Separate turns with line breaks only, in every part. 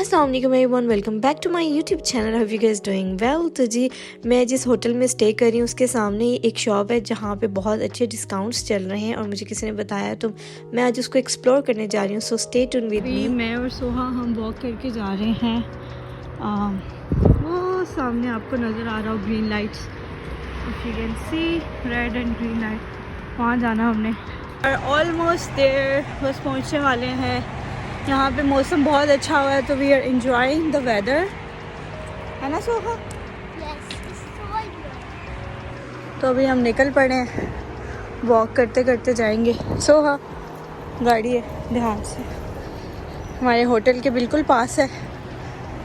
अस्सलाम वालेकुम everyone, welcome back to my YouTube channel. How you guys doing well. तो जी मैं जिस होटल में स्टे कर रही हूँ उसके सामने ही एक शॉप है जहाँ पे बहुत अच्छे डिस्काउंट्स चल रहे हैं और मुझे किसी ने बताया, तो मैं आज उसको एक्सप्लोर करने जा रही हूँ। So stay tune with me. मैं और सोहा हम वॉक करके जा रहे हैं। वो सामने आपको नज़र आ रहा हो green lights, if you can see red and green light, वहाँ जाना हमने। और ऑलमोस्ट देयर, बस पहुँचने वाले हैं। यहाँ पे मौसम बहुत अच्छा हुआ है तो we are enjoying the weather, है ना सोहा? तो अभी हम निकल पड़े हैं, वॉक करते करते जाएंगे। सोहा गाड़ी है, ध्यान से। हमारे होटल के बिल्कुल पास है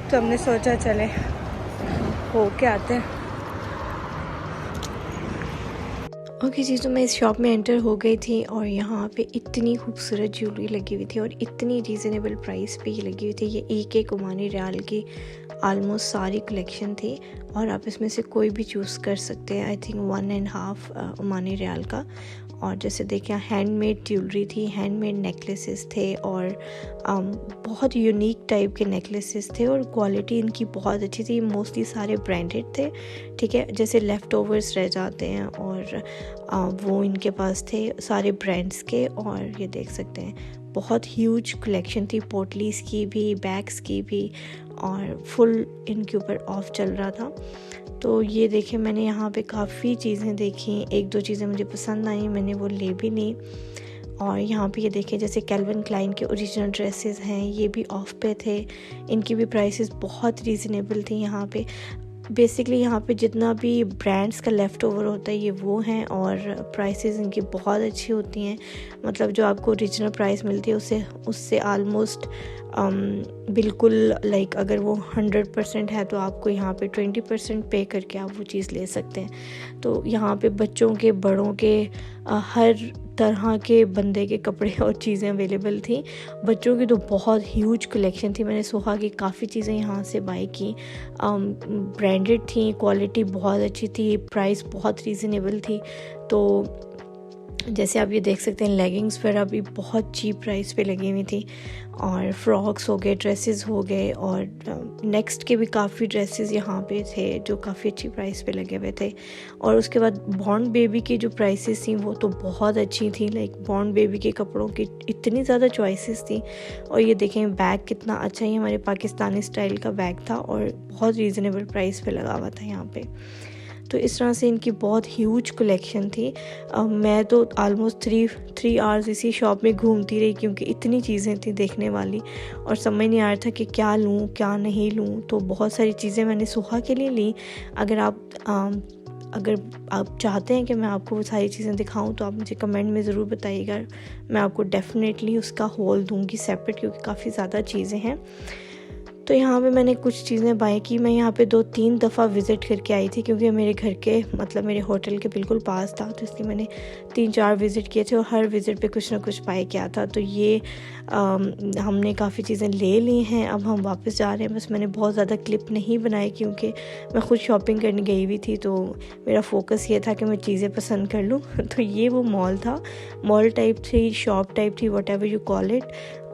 तो हमने सोचा चले हो के आते हैं। ओके जी, तो मैं इस शॉप में एंटर हो गई थी और यहाँ पे इतनी खूबसूरत ज्वेलरी लगी हुई थी और इतनी रीज़नेबल प्राइस पे ये लगी हुई थी। ये एक ओमानी रियाल की आलमोस्ट सारी कलेक्शन थी और आप इसमें से कोई भी चूज़ कर सकते हैं। आई थिंक 1.5 ओमानी रियाल का। और जैसे देखें, हैंडमेड ज्वेलरी थी, हैंडमेड नेकलेसेस थे और बहुत यूनिक टाइप के नेकलेसेस थे और क्वालिटी इनकी बहुत अच्छी थी। मोस्टली सारे ब्रांडेड थे, ठीक है। जैसे लेफ़्ट ओवर्स रह जाते हैं और वो इनके पास थे सारे ब्रांड्स के। और ये देख सकते हैं बहुत ह्यूज कलेक्शन थी, पोटलीज़ की भी, बैग्स की भी, और फुल इनके ऊपर ऑफ चल रहा था। तो ये देखें, मैंने यहाँ पे काफ़ी चीज़ें देखी, एक दो चीज़ें मुझे पसंद आई, मैंने वो ले भी ली। और यहाँ पे ये देखें, जैसे कैल्विन क्लाइन के ओरिजिनल ड्रेसेस हैं, ये भी ऑफ पे थे। इनकी भी प्राइसेस बहुत रीज़नेबल थी। यहाँ पे बेसिकली यहाँ पे जितना भी ब्रांड्स का लेफ़्ट ओवर होता है ये वो हैं और प्राइसेस इनकी बहुत अच्छी होती हैं। मतलब जो आपको ओरिजिनल प्राइस मिलती है उससे आलमोस्ट बिल्कुल लाइक अगर वो 100% है तो आपको यहाँ पे 20% पे करके आप वो चीज़ ले सकते हैं। तो यहाँ पे बच्चों के, बड़ों के, हर तरह के बंदे के कपड़े और चीज़ें अवेलेबल थी। बच्चों की तो बहुत ह्यूज कलेक्शन थी। मैंने सोहा की काफ़ी चीज़ें यहाँ से बाय की। ब्रांडेड थी, क्वालिटी बहुत अच्छी थी, प्राइस बहुत रीज़नेबल थी। तो जैसे आप ये देख सकते हैं, लेगिंग्स वगैरह भी बहुत चीप प्राइस पे लगी हुई थी और फ्रॉक्स हो गए, ड्रेसेस हो गए, और नेक्स्ट के भी काफ़ी ड्रेसेस यहाँ पे थे जो काफ़ी अच्छी प्राइस पे लगे हुए थे। और उसके बाद बॉर्न बेबी की जो प्राइसेस थी वो तो बहुत अच्छी थी। लाइक बॉर्न बेबी के कपड़ों की इतनी ज़्यादा चॉइसेस थी। और ये देखें, बैग कितना अच्छा, ही हमारे पाकिस्तानी स्टाइल का बैग था और बहुत रीज़नेबल प्राइस पे लगा हुआ था यहाँ पे। तो इस तरह से इनकी बहुत ह्यूज कलेक्शन थी। मैं तो आलमोस्ट थ्री आवर्स इसी शॉप में घूमती रही क्योंकि इतनी चीज़ें थी देखने वाली और समझ नहीं आ रहा था कि क्या लूँ क्या नहीं लूँ। तो बहुत सारी चीज़ें मैंने सोहा के लिए ली। अगर आप चाहते हैं कि मैं आपको वो सारी चीज़ें दिखाऊं तो आप मुझे कमेंट में ज़रूर बताइएगा। मैं आपको डेफिनेटली उसका होल दूँगी सेपरेट, क्योंकि काफ़ी ज़्यादा चीज़ें हैं। तो यहाँ पे मैंने कुछ चीज़ें बाय की। मैं यहाँ पे 2-3 दफ़ा विज़िट करके आई थी क्योंकि मेरे घर के, मतलब मेरे होटल के बिल्कुल पास था, तो इसलिए मैंने 3-4 विज़िट किए थे और हर विज़िट पे कुछ ना कुछ बाय किया था। तो ये हमने काफ़ी चीज़ें ले ली हैं। अब हम वापस जा रहे हैं। बस मैंने बहुत ज़्यादा क्लिप नहीं बनाई क्योंकि मैं खुद शॉपिंग करने गई हुई थी, तो मेरा फोकस ये था कि मैं चीज़ें पसंद कर लूँ। तो ये वो मॉल था, मॉल टाइप थी, शॉप टाइप थी, what ever you call it.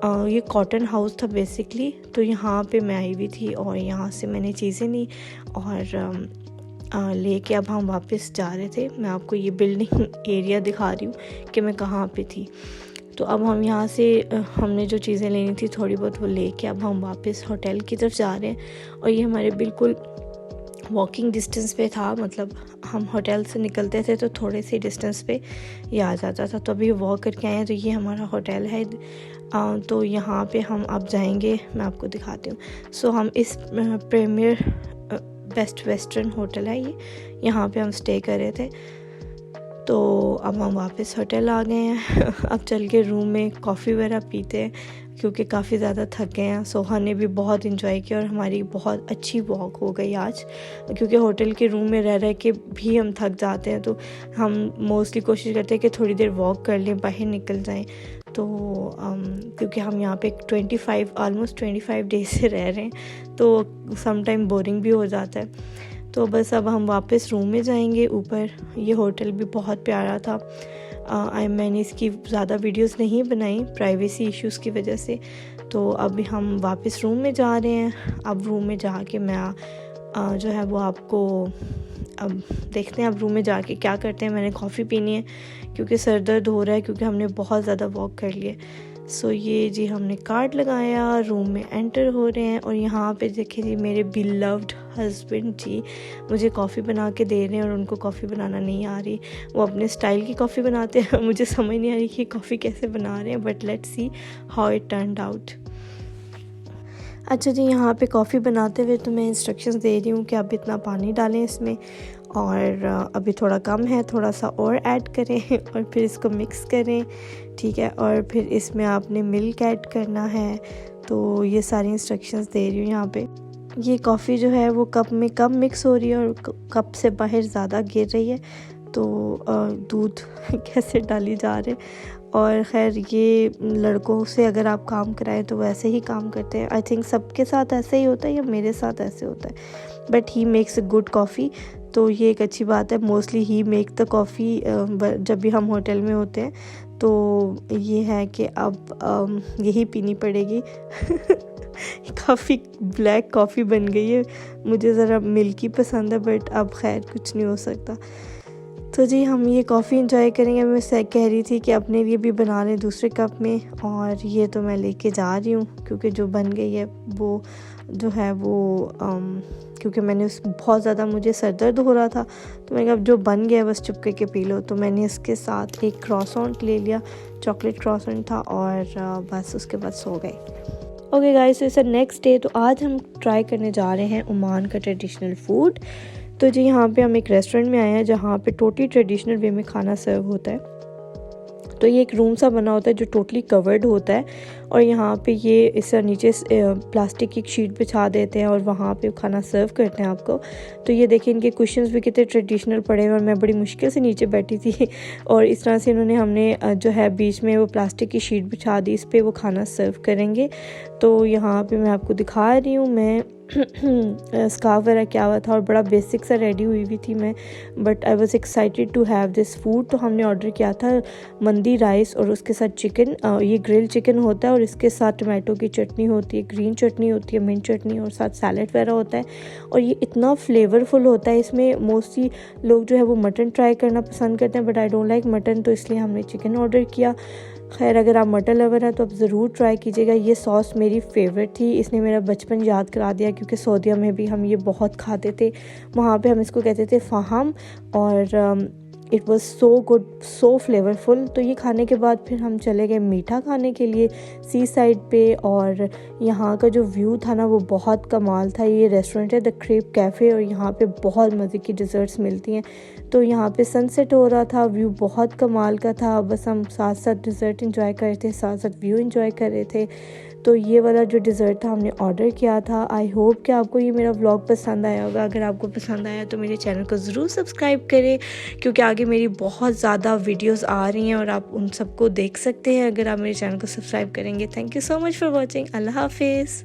ये कॉटन हाउस था बेसिकली। तो यहाँ पे मैं आई हुई थी और यहाँ से मैंने चीज़ें ली और लेके अब हम वापस जा रहे थे। मैं आपको ये बिल्डिंग एरिया दिखा रही हूँ कि मैं कहाँ पे थी। तो अब हम यहाँ से हमने जो चीज़ें लेनी थी थोड़ी बहुत वो लेके अब हम वापस होटल की तरफ जा रहे हैं। और ये हमारे बिल्कुल वॉकिंग डिस्टेंस पे था, मतलब हम होटल से निकलते थे तो थोड़े से डिस्टेंस पे ये आ जाता था। तो अभी वॉक करके आए हैं। तो ये हमारा होटल है। तो यहाँ पे हम अब जाएंगे, मैं आपको दिखाती हूँ। सो हम इस प्रीमियर बेस्ट वेस्टर्न होटल है ये, यहाँ पे हम स्टे कर रहे थे। तो अब हम वापस होटल आ गए हैं। अब चल के रूम में कॉफ़ी वगैरह पीते हैं क्योंकि काफ़ी ज़्यादा थक गए हैं। सोहा ने भी बहुत इंजॉय किया और हमारी बहुत अच्छी वॉक हो गई आज, क्योंकि होटल के रूम में रह के भी हम थक जाते हैं। तो हम मोस्टली कोशिश करते हैं कि थोड़ी देर वॉक कर लें, बाहर निकल जाएं। तो क्योंकि हम यहाँ पे ऑलमोस्ट 25 डेज से रह रहे हैं तो सम टाइम बोरिंग भी हो जाता है। तो बस अब हम वापस रूम में जाएंगे ऊपर। ये होटल भी बहुत प्यारा था। मैंने इसकी ज़्यादा वीडियोस नहीं बनाई प्राइवेसी इश्यूज़ की वजह से। तो अभी हम वापस रूम में जा रहे हैं। अब रूम में जाके मैं जो है वो आपको अब देखते हैं अब रूम में जाके क्या करते हैं। मैंने कॉफ़ी पीनी है क्योंकि सर दर्द हो रहा है, क्योंकि हमने बहुत ज़्यादा वॉक कर लिए। सो ये जी हमने कार्ड लगाया, रूम में एंटर हो रहे हैं और यहाँ पे देखिए जी मेरे बिलव्ड हस्बैंड जी मुझे कॉफ़ी बना के दे रहे हैं और उनको कॉफ़ी बनाना नहीं आ रही। वो अपने स्टाइल की कॉफ़ी बनाते हैं, मुझे समझ नहीं आ रही कि कॉफ़ी कैसे बना रहे हैं, but let's see how it turned out. अच्छा जी, यहाँ पे कॉफ़ी बनाते हुए तो मैं इंस्ट्रक्शंस दे रही हूँ कि आप इतना पानी डालें इसमें और अभी थोड़ा कम है, थोड़ा सा और ऐड करें और फिर इसको मिक्स करें, ठीक है। और फिर इसमें आपने मिल्क ऐड करना है। तो ये सारी इंस्ट्रक्शंस दे रही हूँ यहाँ पे। ये कॉफ़ी जो है वो कप में कम मिक्स हो रही है और कप से बाहर ज़्यादा गिर रही है, तो दूध कैसे डाली जा रहे। और ख़ैर ये लड़कों से अगर आप काम कराएं तो वैसे ही काम करते हैं। आई थिंक सबके साथ ऐसे ही होता है या मेरे साथ ऐसे होता है, but he makes a good coffee, तो ये एक अच्छी बात है। Mostly he make the coffee जब भी हम होटल में होते हैं, तो ये है कि अब यही पीनी पड़ेगी। काफ़ी ब्लैक कॉफ़ी बन गई है, मुझे ज़रा मिल्की पसंद है, बट अब खैर कुछ नहीं हो सकता। तो जी हम ये कॉफ़ी इंजॉय करेंगे। मैं कह रही थी कि अपने लिए भी बना लें दूसरे कप में, और ये तो मैं लेके जा रही हूँ क्योंकि जो बन गई है वो जो है वो क्योंकि मैंने बहुत ज़्यादा मुझे सर दर्द हो रहा था, तो मैंने कहा जो बन गया बस चुप करके पी लो। तो मैंने इसके साथ एक क्रॉसॉन्ट ले लिया, चॉकलेट क्रॉसॉन्ट था, और बस उसके बाद सो गए। Okay guys, so it's next day. तो आज हम ट्राई करने जा रहे हैं ओमान का ट्रेडिशनल फूड। तो जी यहाँ पे हम एक रेस्टोरेंट में आए हैं जहाँ पे टोटली ट्रेडिशनल वे में खाना सर्व होता है। तो ये एक रूम सा बना होता है जो टोटली कवर्ड होता है, और यहाँ पे ये इस नीचे प्लास्टिक की एक शीट बिछा देते हैं और वहाँ पे खाना सर्व करते हैं आपको। तो ये देखिए इनके कुशन्स भी कितने ट्रेडिशनल पड़े हैं, और मैं बड़ी मुश्किल से नीचे बैठी थी और इस तरह से इन्होंने हमने जो है बीच में वो प्लास्टिक की शीट बिछा दी, इस पर वो खाना सर्व करेंगे। तो यहाँ पे मैं आपको दिखा रही हूँ, मैं स्कार्फ वगैरह क्या हुआ था और बड़ा बेसिक सा रेडी हुई थी मैं, but I was excited to have this food. तो हमने ऑर्डर किया था मंदी राइस और उसके साथ चिकन, ये ग्रिल चिकन होता है और इसके साथ टमाटो की चटनी होती है, ग्रीन चटनी होती है, मिंट चटनी, और साथ सैलड वगैरह होता है। और ये इतना फ्लेवरफुल होता है। इसमें मोस्टली लोग जो है वो मटन ट्राई करना पसंद करते हैं, but I don't like mutton, तो इसलिए हमने चिकन ऑर्डर किया। खैर अगर आप मटन लवर हैं तो आप ज़रूर ट्राई कीजिएगा। ये सॉस मेरी फेवरेट थी, इसने मेरा बचपन याद करा दिया, क्योंकि सऊदीया में भी हम ये बहुत खाते थे। वहाँ पे हम इसको कहते थे फ़ाहम, और it was so good, so flavourful. तो ये खाने के बाद फिर हम चले गए मीठा खाने के लिए सी साइड पे, और यहाँ का जो व्यू था ना वो बहुत कमाल था। ये रेस्टोरेंट है द क्रेप कैफ़े, और यहाँ पे बहुत मज़े की डिज़र्ट्स मिलती हैं। तो यहाँ पे सनसेट हो रहा था, व्यू बहुत कमाल का था। बस हम साथ साथ डिज़र्ट इंजॉय कर रहे थे, साथ साथ व्यू इंजॉय कर रहे थे। तो ये वाला जो डिज़र्ट था हमने ऑर्डर किया था। आई होप कि आपको ये मेरा व्लॉग पसंद आया होगा। अगर आपको पसंद आया तो मेरे चैनल को ज़रूर सब्सक्राइब करें, क्योंकि आगे मेरी बहुत ज़्यादा वीडियोस आ रही हैं और आप उन सबको देख सकते हैं अगर आप मेरे चैनल को सब्सक्राइब करेंगे। Thank you so much for watching. अल्लाह हाफिज़।